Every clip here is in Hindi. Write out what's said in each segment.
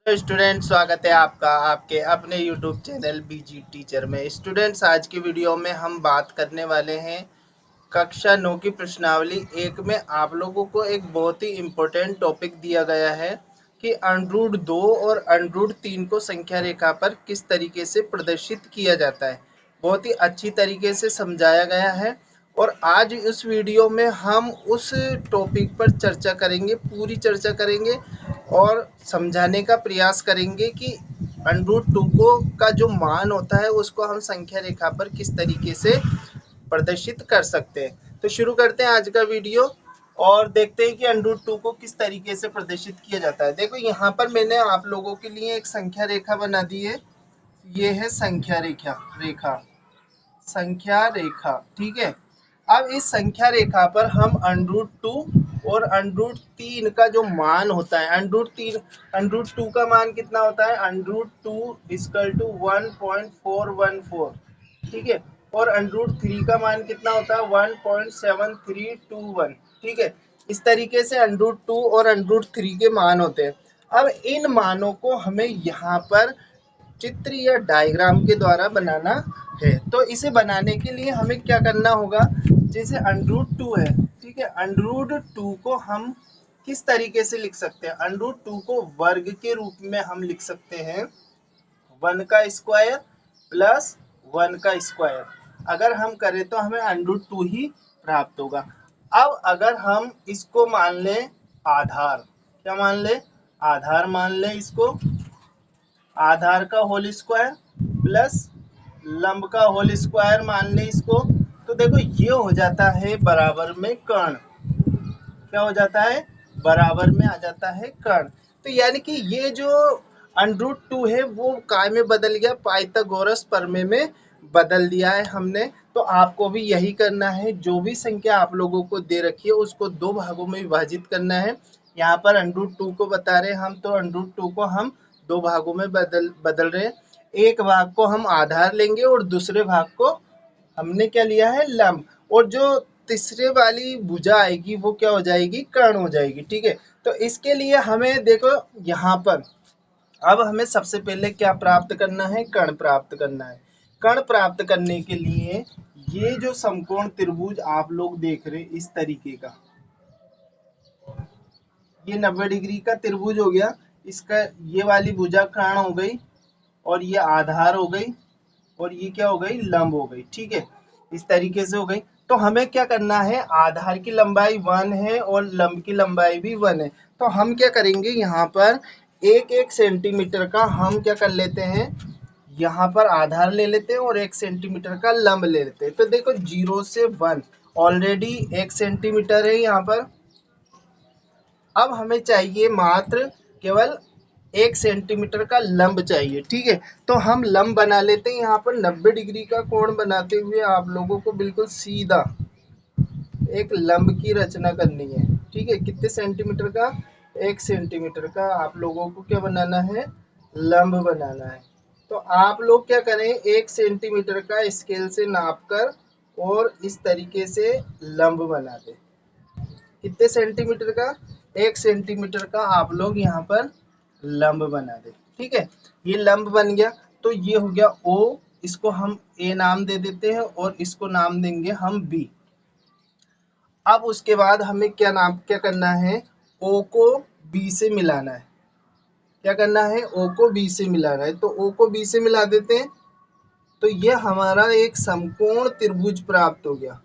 तो स्टूडेंट, स्वागत है आपका आपके अपने यूट्यूब चैनल बीजी टीचर में। स्टूडेंट्स, आज की वीडियो में हम बात करने वाले हैं कक्षा 9 की प्रश्नावली 1 में आप लोगों को एक बहुत ही इम्पोर्टेंट टॉपिक दिया गया है कि अंडरूट 2 और अंडरूट 3 को संख्या रेखा पर किस तरीके से प्रदर्शित किया जाता है। बहुत ही अच्छी तरीके से समझाया गया है और आज इस वीडियो में हम उस टॉपिक पर चर्चा करेंगे, पूरी चर्चा करेंगे और समझाने का प्रयास करेंगे कि अंडरूट 2 को का जो मान होता है उसको हम संख्या रेखा पर किस तरीके से प्रदर्शित कर सकते हैं। तो शुरू करते हैं आज का वीडियो और देखते हैं कि अंडरूट 2 को किस तरीके से प्रदर्शित किया जाता है। देखो, यहाँ पर मैंने आप लोगों के लिए एक संख्या रेखा बना दी है। ये है संख्या रेखा रेखा संख्या रेखा, ठीक है। अब इस संख्या रेखा पर हम अंडरूट 2 और अंडरूट 3 का जो मान होता है, अंडरूट 2 का मान कितना होता है, अंडरूट 2 इक्वल टू 1.414, ठीक है। और अंडरूट 3 का मान कितना होता है, 1.7321, ठीक है। इस तरीके से अंडरूट 2 और अंडरूट 3 के मान होते हैं। अब इन मानों को हमें यहाँ पर चित्र या डायग्राम के द्वारा बनाना है। तो इसे बनाने के लिए हमें क्या करना होगा, जैसे अंडरूट 2 है, ठीक है। अंडरूट 2 को हम किस तरीके से लिख सकते हैं, अंडरूट 2 को वर्ग के रूप में हम लिख सकते हैं 1 का स्क्वायर प्लस 1 का स्क्वायर। अगर हम करें तो हमें अंडरूट 2 ही प्राप्त होगा। अब अगर हम इसको मान लें आधार, क्या मान लें, आधार मान लें इसको, आधार का होल स्क्वायर प्लस लंब का होल स्क्वायर मान लें इसको। तो देखो, ये हो जाता है बराबर में कर्ण, क्या हो जाता है, बराबर में आ जाता है कर्ण। तो यानी कि ये जो अंडरूट 2 है वो काय में बदल गया, पाइथागोरस प्रमेय में बदल दिया है हमने। तो आपको भी यही करना है, जो भी संख्या आप लोगों को दे रखी है उसको दो भागों में विभाजित करना है। यहाँ पर अंडरूट 2 को बता रहे हैं हम, तो अंडरूट 2 को हम दो भागों में बदल रहे हैं। एक भाग को हम आधार लेंगे और दूसरे भाग को हमने क्या लिया है, लंब। और जो तीसरे वाली भुजा आएगी वो क्या हो जाएगी, कर्ण हो जाएगी, ठीक है। तो इसके लिए हमें देखो यहाँ पर अब हमें सबसे पहले क्या प्राप्त करना है, कर्ण प्राप्त करना है। कर्ण प्राप्त करने के लिए ये जो समकोण त्रिभुज आप लोग देख रहे हैं इस तरीके का, ये 90 डिग्री का त्रिभुज हो गया। इसका ये वाली भुजा कर्ण हो गई और ये आधार हो गई और ये क्या हो गई, लंब हो गई, ठीक है। इस तरीके से हो गई। तो हमें क्या करना है, आधार की लंबाई 1 है और लंब की लंबाई भी 1 है। तो हम क्या करेंगे, यहाँ पर एक एक सेंटीमीटर का हम क्या कर लेते हैं, यहाँ पर आधार ले लेते हैं और 1 सेंटीमीटर का लंब ले लेते हैं। तो देखो 0 से 1 ऑलरेडी 1 सेंटीमीटर है यहाँ पर। अब हमें चाहिए मात्र केवल 1 सेंटीमीटर का लंब चाहिए, ठीक है। तो हम लंब बना लेते हैं। यहाँ पर 90 डिग्री का कोण बनाते हुए आप लोगों को बिल्कुल सीधा एक लंब की रचना करनी है, ठीक है। कितने सेंटीमीटर का, 1 सेंटीमीटर का आप लोगों को क्या बनाना है, लंब बनाना है। तो आप लोग क्या करें, 1 सेंटीमीटर का स्केल से नाप कर और इस तरीके से लंब बना दें। कितने सेंटीमीटर का, 1 सेंटीमीटर का आप लोग यहाँ पर लंब बना दें, ठीक है। ये लंब बन गया। तो ये हो गया ओ, इसको हम ए नाम दे देते हैं और इसको नाम देंगे हम बी। अब उसके बाद हमें क्या करना है, ओ को बी से मिलाना है। क्या करना है, ओ को बी से मिलाना है। तो ओ को बी से मिला देते हैं। तो ये हमारा एक समकोण त्रिभुज प्राप्त हो गया।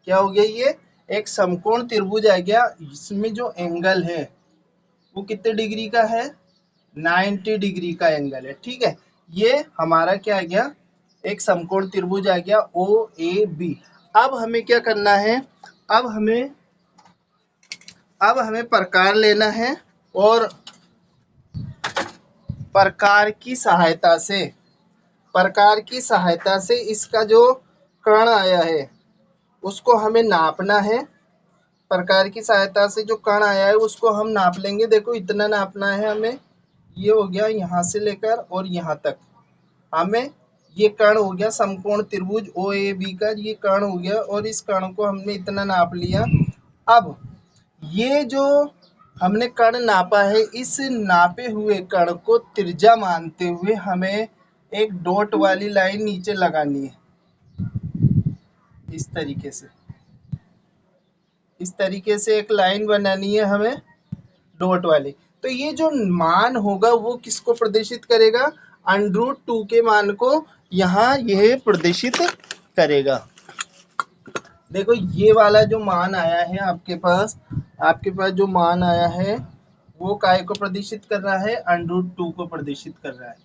क्या हो गया, ये एक समकोण त्रिभुज आ गया। इसमें जो एंगल है वो कितने डिग्री का है, 90 डिग्री का एंगल है, ठीक है। ये हमारा क्या आ गया, एक समकोण त्रिभुज आ गया ओ ए बी। अब हमें क्या करना है, अब हमें अब हमें प्रकार लेना है और प्रकार की सहायता से इसका जो कर्ण आया है उसको हमें नापना है। प्रकार की सहायता से जो कर्ण आया है उसको हम नाप लेंगे। देखो, इतना नापना है हमें। ये हो गया यहाँ से लेकर और यहाँ तक हमें, ये कर्ण हो गया समकोण त्रिभुज ओ ए बी का, ये कर्ण हो गया और इस कर्ण को हमने इतना नाप लिया। अब ये जो हमने कण नापा है, इस नापे हुए कण को त्रिज्या मानते हुए हमें एक डॉट वाली लाइन नीचे लगानी है। इस तरीके से एक लाइन बनानी है हमें डॉट वाली। तो ये जो मान होगा वो किसको प्रदर्शित करेगा? √2 के मान को यहाँ यह प्रदर्शित करेगा। देखो ये वाला जो मान आया है आपके पास जो मान आया है वो काय को प्रदर्शित कर रहा है? √2 को प्रदर्शित कर रहा है।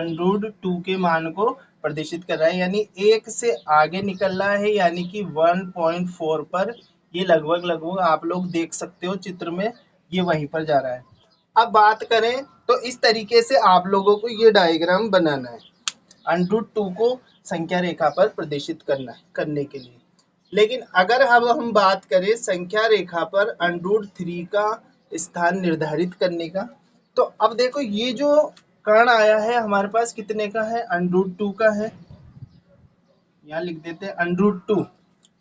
√2 के मान को प्रदर्शित कर रहा है, यानी 1 से आगे निकल रहा है, यानी कि 1.4 पर ये लगभग आप लोग देख सकते हो चित्र में, ये वहीं पर जा रहा है। अब बात करें तो इस तरीके से आप लोगों को ये डायग्राम बनाना है √2 को संख्या रेखा पर प्रदर्शित करने के लिए। लेकिन अगर अब हम बात करें संख्या रेखा पर √3 का स्थान निर्धारित करने का, तो अब देखो ये जो कर्ण आया है हमारे पास कितने का है? √2 का है। यहाँ लिख देते हैं √2,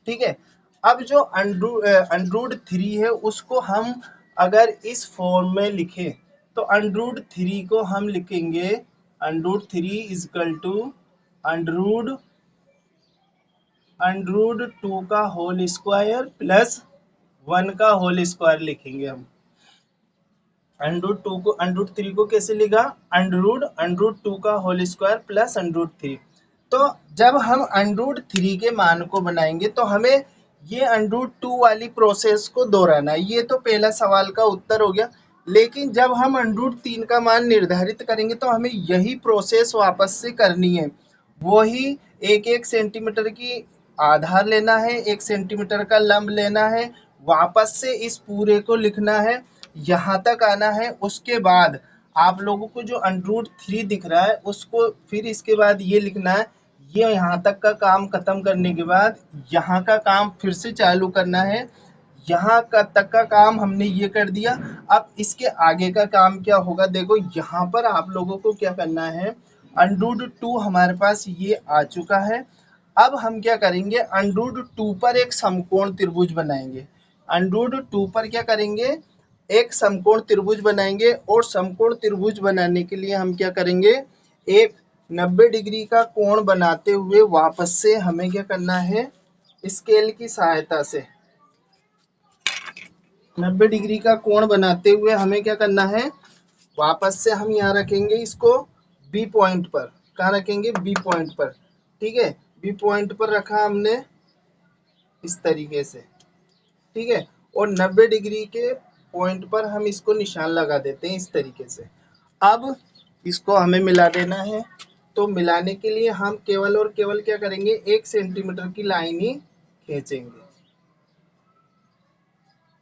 ठीक है। अब जो √3 है उसको हम अगर इस फॉर्म में लिखें तो √3 को हम लिखेंगे √3 इजकल टू √2 का होल स्क्वायर प्लस 1 का होल स्क्वायर लिखेंगे हम। √3 को कैसे लिखा? √2 का होल स्क्वायर प्लस √3। तो जब हम √3 के मान को बनाएंगे तो हमें ये √2 वाली प्रोसेस को दोहराना है। ये तो पहला सवाल का उत्तर हो गया। लेकिन जब हम √3 का मान निर्धारित करेंगे तो हमें यही प्रोसेस वापस से करनी है। वही 1-1 सेंटीमीटर की आधार लेना है, 1 सेंटीमीटर का लंब लेना है, वापस से इस पूरे को लिखना है, यहाँ तक आना है। उसके बाद आप लोगों को जो √3 दिख रहा है उसको फिर इसके बाद ये लिखना है। ये यहाँ तक का काम खत्म करने के बाद यहाँ का काम फिर से चालू करना है। यहाँ का तक का काम हमने ये कर दिया। अब इसके आगे का काम क्या होगा? देखो यहाँ पर आप लोगों को क्या करना है, √2 हमारे पास ये आ चुका है। अब हम क्या करेंगे? √2 पर एक समकोण त्रिभुज बनाएंगे। √2 पर क्या करेंगे? एक समकोण त्रिभुज बनाएंगे। और समकोण त्रिभुज बनाने के लिए हम क्या करेंगे? एक 90 डिग्री का कोण बनाते हुए वापस से हमें क्या करना है? स्केल की सहायता से 90 डिग्री का कोण बनाते हुए हमें क्या करना है? वापस से हम यहाँ रखेंगे इसको बी पॉइंट पर। कहाँ रखेंगे? बी पॉइंट पर, ठीक है। बी पॉइंट पर रखा हमने इस तरीके से, ठीक है। और 90 डिग्री के पॉइंट पर हम इसको निशान लगा देते हैं इस तरीके से। अब इसको हमें मिला देना है। तो मिलाने के लिए हम केवल और केवल क्या करेंगे? 1 सेंटीमीटर की लाइन ही खींचेंगे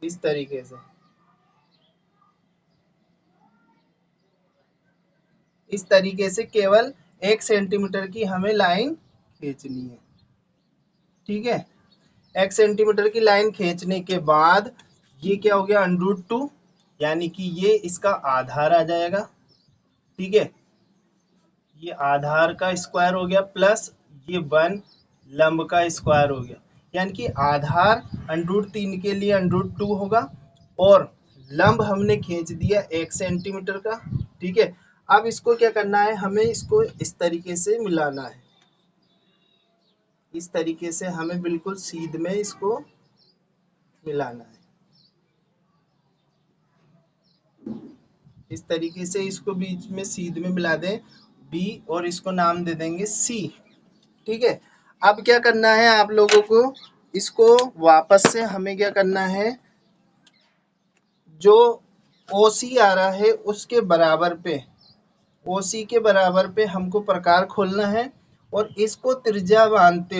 इस तरीके से। इस तरीके से केवल 1 सेंटीमीटर की हमें लाइन खींचनी है, ठीक है। 1 सेंटीमीटर की लाइन खींचने के बाद ये क्या हो गया? √2, यानी कि ये इसका आधार आ जाएगा, ठीक है। ये आधार का स्क्वायर हो गया प्लस ये 1 लंब का स्क्वायर हो गया, यानी कि आधार √3 के लिए √2 होगा और लंब हमने खींच दिया 1 सेंटीमीटर का, ठीक है। अब इसको क्या करना है? हमें इसको इस तरीके से मिलाना है। इस तरीके से हमें बिल्कुल सीध में इसको मिलाना है। इस तरीके से इसको बीच में सीध में मिला दें बी और इसको नाम दे देंगे सी, ठीक है। अब क्या करना है आप लोगों को? इसको वापस से हमें क्या करना है? जो OC आ रहा है उसके बराबर पे, OC के बराबर पे हमको प्रकार खोलना है और इसको त्रिज्या मानते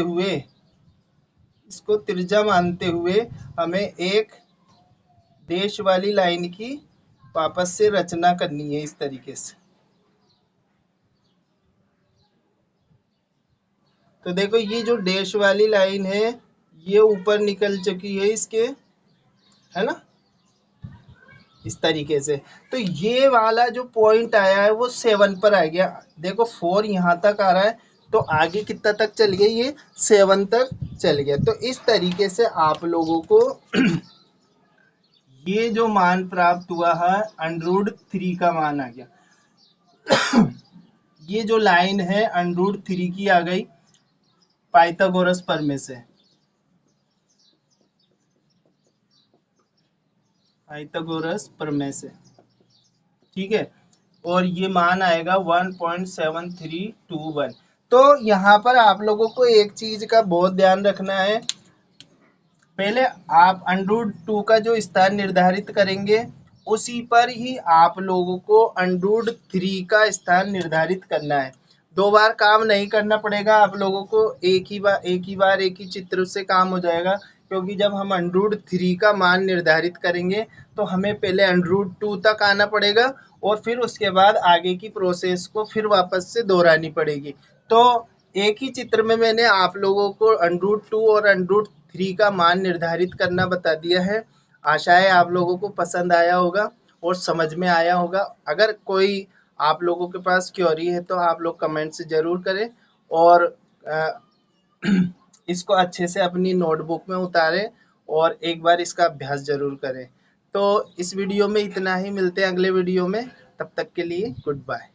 हुए हमें एक डैश वाली लाइन की वापस से रचना करनी है इस तरीके से। तो देखो ये जो डैश वाली लाइन है ये ऊपर निकल चुकी है इसके, है ना, इस तरीके से। तो ये वाला जो पॉइंट आया है वो 7 पर आ गया। देखो 4 यहाँ तक आ रहा है तो आगे कितना तक चल गया? ये 7 तक चल गया। तो इस तरीके से आप लोगों को ये जो मान प्राप्त हुआ है √3 का मान आ गया। ये जो लाइन है √3 की आ गई पाइथागोरस प्रमेय से, पाइथागोरस प्रमेय से, ठीक है। और ये मान आएगा 1.7321। तो यहाँ पर आप लोगों को एक चीज का बहुत ध्यान रखना है। पहले आप √2 का जो स्थान निर्धारित करेंगे उसी पर ही आप लोगों को √3 का स्थान निर्धारित करना है। दो बार काम नहीं करना पड़ेगा आप लोगों को, एक ही चित्र से काम हो जाएगा। क्योंकि जब हम √3 का मान निर्धारित करेंगे तो हमें पहले √2 तक आना पड़ेगा और फिर उसके बाद आगे की प्रोसेस को फिर वापस से दोहरानी पड़ेगी। तो एक ही चित्र में मैंने आप लोगों को √2 और √3 का मान निर्धारित करना बता दिया है। आशा है आप लोगों को पसंद आया होगा और समझ में आया होगा। अगर कोई आप लोगों के पास क्वेरी है तो आप लोग कमेंट से जरूर करें और इसको अच्छे से अपनी नोटबुक में उतारें और एक बार इसका अभ्यास जरूर करें। तो इस वीडियो में इतना ही, मिलते हैं अगले वीडियो में, तब तक के लिए गुड बाय।